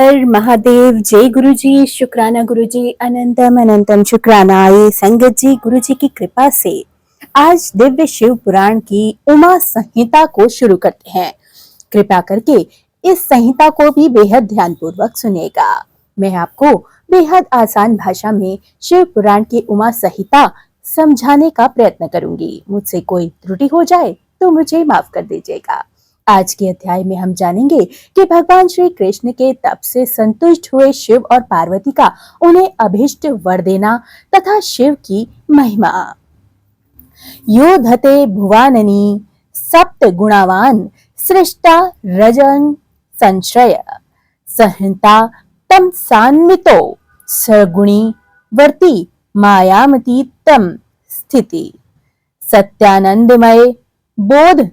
हर महादेव। जय गुरु जी, शुक्राना गुरु जी, अनंतम अनंतम शुक्राना। ये संगत जी, गुरु जी की कृपा से आज दिव्य शिव पुराण की उमा संहिता को शुरू करते हैं। कृपा करके इस संहिता को भी बेहद ध्यान पूर्वक सुनिएगा। मैं आपको बेहद आसान भाषा में शिव पुराण की उमा संहिता समझाने का प्रयत्न करूंगी। मुझसे कोई त्रुटि हो जाए तो मुझे माफ कर दीजिएगा। आज के अध्याय में हम जानेंगे कि भगवान श्री कृष्ण के तप से संतुष्ट हुए शिव और पार्वती का उन्हें अभीष्ट वर देना तथा शिव की महिमा। यो धते भुवाननी सप्त गुणावान सृष्टा रजन संश्रय संहिता तम सान्वितो सगुणी वर्ती मायामती तम स्थिति सत्यानंदमय बोध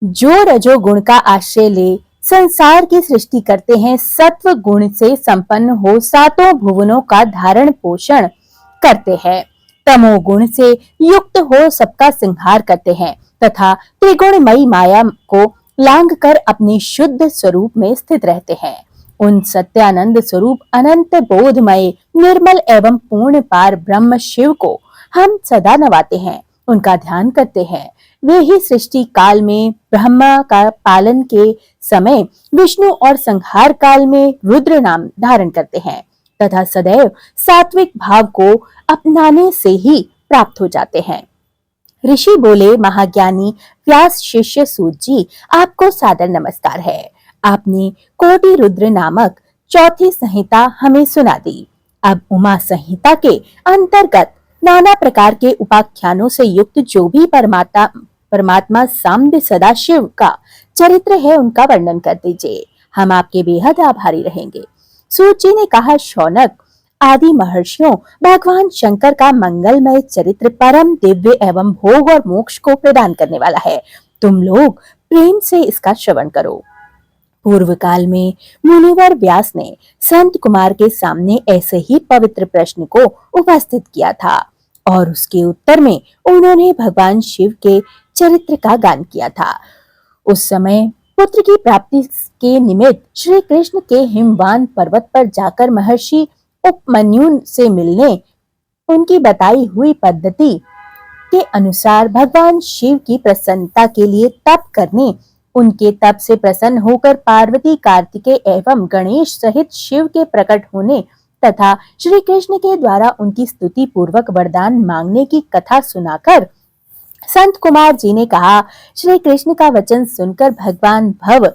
जो रजोगुण का आश्रय ले संसार की सृष्टि करते हैं, सत्व गुण से संपन्न हो सातों भुवनों का धारण पोषण करते हैं, तमोगुण से युक्त हो सबका संहार करते हैं तथा त्रिगुणमयी माया को लांघ कर अपने शुद्ध स्वरूप में स्थित रहते हैं। उन सत्यानंद स्वरूप अनंत बोधमय निर्मल एवं पूर्ण पार ब्रह्म शिव को हम सदा नवाते हैं, उनका ध्यान करते हैं। वे ही सृष्टि काल में ब्रह्मा का पालन के समय विष्णु और संहार काल में रुद्र नाम धारण करते हैं तथा सदैव सात्विक भाव को अपनाने से ही प्राप्त हो जाते हैं। ऋषि बोले, महाज्ञानी व्यास शिष्य सूत जी, आपको सादर नमस्कार है। आपने कोटि रुद्र नामक चौथी संहिता हमें सुना दी। अब उमा संहिता के अंतर्गत नाना प्रकार के उपाख्यानों से युक्त जो भी परमात्मा साम्य सदाशिव का चरित्र है, उनका वर्णन कर दीजिए। हम आपके बेहद आभारी रहेंगे। सूत जी ने कहा, शौनक आदि महर्षियों, भगवान शंकर का मंगलमय चरित्र परम दिव्य एवं भोग और मोक्ष को प्रदान करने वाला है। तुम लोग प्रेम से इसका श्रवण करो। पूर्व काल में मुनिवर व्यास ने संत कुमार के सामने ऐसे ही पवित्र प्रश्न को उपस्थित किया था और उसके उत्तर में उन्होंने भगवान शिव के चरित्र का गान किया था। उस समय पुत्र की प्राप्ति के निमित्त श्री कृष्ण के हिमवान पर्वत पर जाकर महर्षि उपमन्यु से मिलने उनकी बताई हुई पद्धति के अनुसार भगवान शिव की प्रसन्नता के लिए तप करने, उनके तप से प्रसन्न होकर पार्वती, कार्तिकेय एवं गणेश सहित शिव के प्रकट होने तथा श्री कृष्ण के द्वारा उनकी स्तुति पूर्वक वरदान मांगने की कथा सुनाकर संत कुमार जी ने कहा, श्री कृष्ण का वचन सुनकर भगवान भव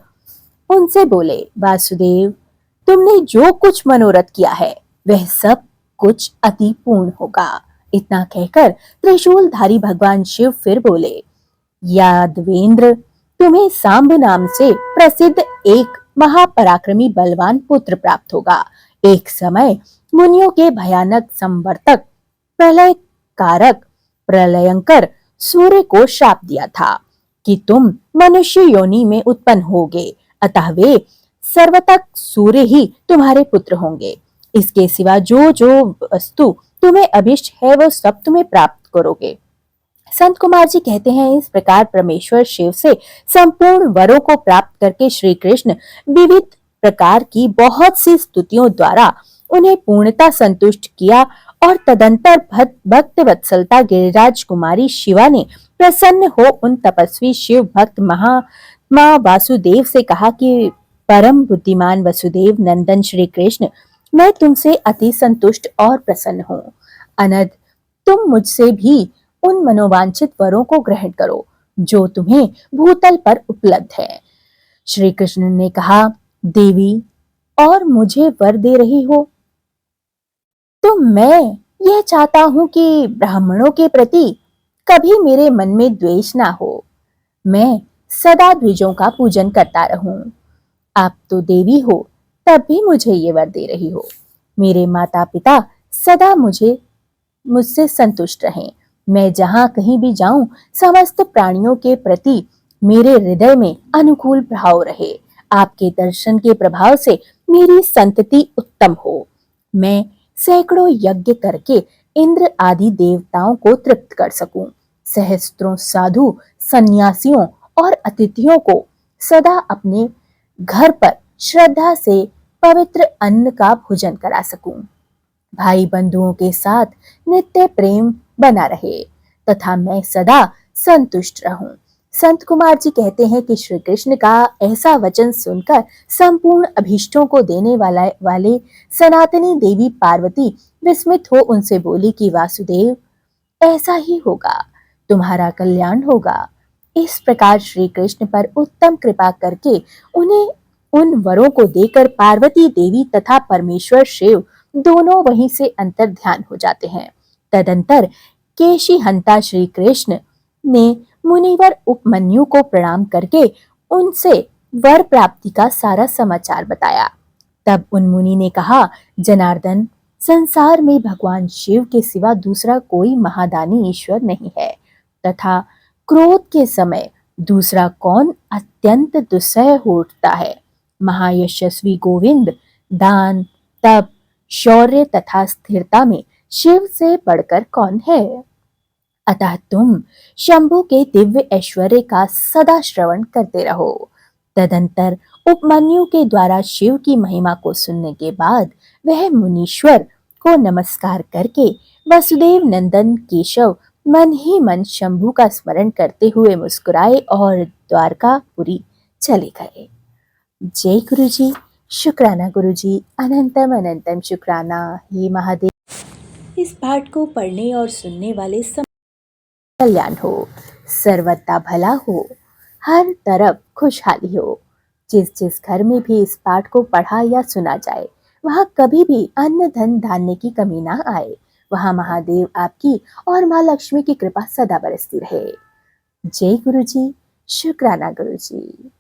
उनसे बोले, वासुदेव, तुमने जो कुछ मनोरथ किया है वह सब कुछ अति पूर्ण होगा। इतना कहकर त्रिशूलधारी भगवान शिव फिर बोले, यादवेंद्र, तुम्हें सांब नाम से प्रसिद्ध एक महापराक्रमी बलवान पुत्र प्राप्त होगा। एक समय मुनियों के भयानक संवर्तक प्रलय कारक प्रलयंकर सूर्य को श्राप दिया था कि तुम मनुष्य योनि में उत्पन्न होगे, अतः वे सर्वतक सूर्य ही तुम्हारे पुत्र होंगे। इसके सिवा जो जो वस्तु तुम्हें अभिष्ट है वो सब तुम्हें प्राप्त करोगे। संत कुमार जी कहते हैं, इस प्रकार परमेश्वर शिव से संपूर्ण वरों को प्राप्त करके श्री कृष्ण विविध प्रकार की बहुत सी स्तुतियों द्वारा उन्हें पूर्णता संतुष्ट किया और तदंतर भक्त वत्सलता गिरिराज कुमारी शिवा ने प्रसन्न हो उन तपस्वी शिव भक्त महात्मा वासुदेव से कहा कि परम बुद्धिमान वसुदेव नंदन श्री कृष्ण, मैं तुमसे अति संतुष्ट और प्रसन्न हूँ। अनद, तुम मुझसे भी उन मनोवांछित वरों को ग्रहण करो जो तुम्हें भूतल पर उपलब्ध है। श्री कृष्ण ने कहा, देवी, और मुझे वर दे रही हो तो मैं यह चाहता हूं कि ब्राह्मणों के प्रति कभी मेरे मन में द्वेष ना हो, मैं सदा द्विजों का पूजन करता रहूं। आप तो देवी हो, तब भी मुझे ये वर दे रही हो। मेरे माता पिता सदा मुझसे संतुष्ट रहें। मैं जहां कहीं भी जाऊं, समस्त प्राणियों के प्रति मेरे हृदय में अनुकूल भाव रहे। आपके दर्शन के प्रभाव से मेरी संतति उत्तम हो। मैं सैकड़ों यज्ञ करके इंद्र आदि देवताओं को तृप्त कर सकूं। सहस्त्रों साधु, सन्यासियों और अतिथियों को सदा अपने घर पर श्रद्धा से पवित्र अन्न का भोजन करा सकूं। भाई बंधुओं के साथ नित्य प्रेम बना रहे तथा मैं सदा संतुष्ट रहूं। संत कुमार जी कहते हैं कि श्री कृष्ण का ऐसा वचन सुनकर संपूर्ण अभीष्टों को देने वाले सनातनी देवी पार्वती विस्मित हो उनसे बोली कि वासुदेव, ऐसा ही होगा, तुम्हारा कल्याण होगा। इस प्रकार श्री कृष्ण पर उत्तम कृपा करके उन्हें उन वरों को देकर पार्वती देवी तथा परमेश्वर शिव दोनों वहीं से अंतर ध्यान हो जाते हैं। तदंतर केशी हंता श्री कृष्ण ने मुनिवर उपमन्यु को प्रणाम करके उनसे वर प्राप्ति का सारा समाचार बताया। तब उन मुनि ने कहा, जनार्दन, संसार में भगवान शिव के सिवा दूसरा कोई महादानी ईश्वर नहीं है तथा क्रोध के समय दूसरा कौन अत्यंत दुस्सह हो उठता है। महायशस्वी गोविंद दान, तप, शौर्य तथा स्थिरता में शिव से बढ़कर कौन है। अतः तुम शंभु के दिव्य ऐश्वर्य का सदा श्रवण करते रहो। तदंतर उपमन्यु के द्वारा शिव की महिमा को सुनने के बाद वह मुनीश्वर को नमस्कार करके वसुदेव नंदन केशव मन ही मन शंभु का स्मरण करते हुए मुस्कुराए और द्वारकापुरी चले गए। जय गुरु जी, शुक्राना गुरु जी, अनंतम अनंतम शुक्राना। हे महादेव, इस पाठ को पढ़ने और सुनने वाले सब कल्याण हो, सर्वथा भला हो, हर तरफ खुशहाली हो। जिस जिस घर में भी इस पाठ को पढ़ा या सुना जाए वहां कभी भी अन्न धन धान्य की कमी ना आए। वहां महादेव आपकी और माँ लक्ष्मी की कृपा सदा बरसती रहे। जय गुरु जी, शुक्राना गुरु जी।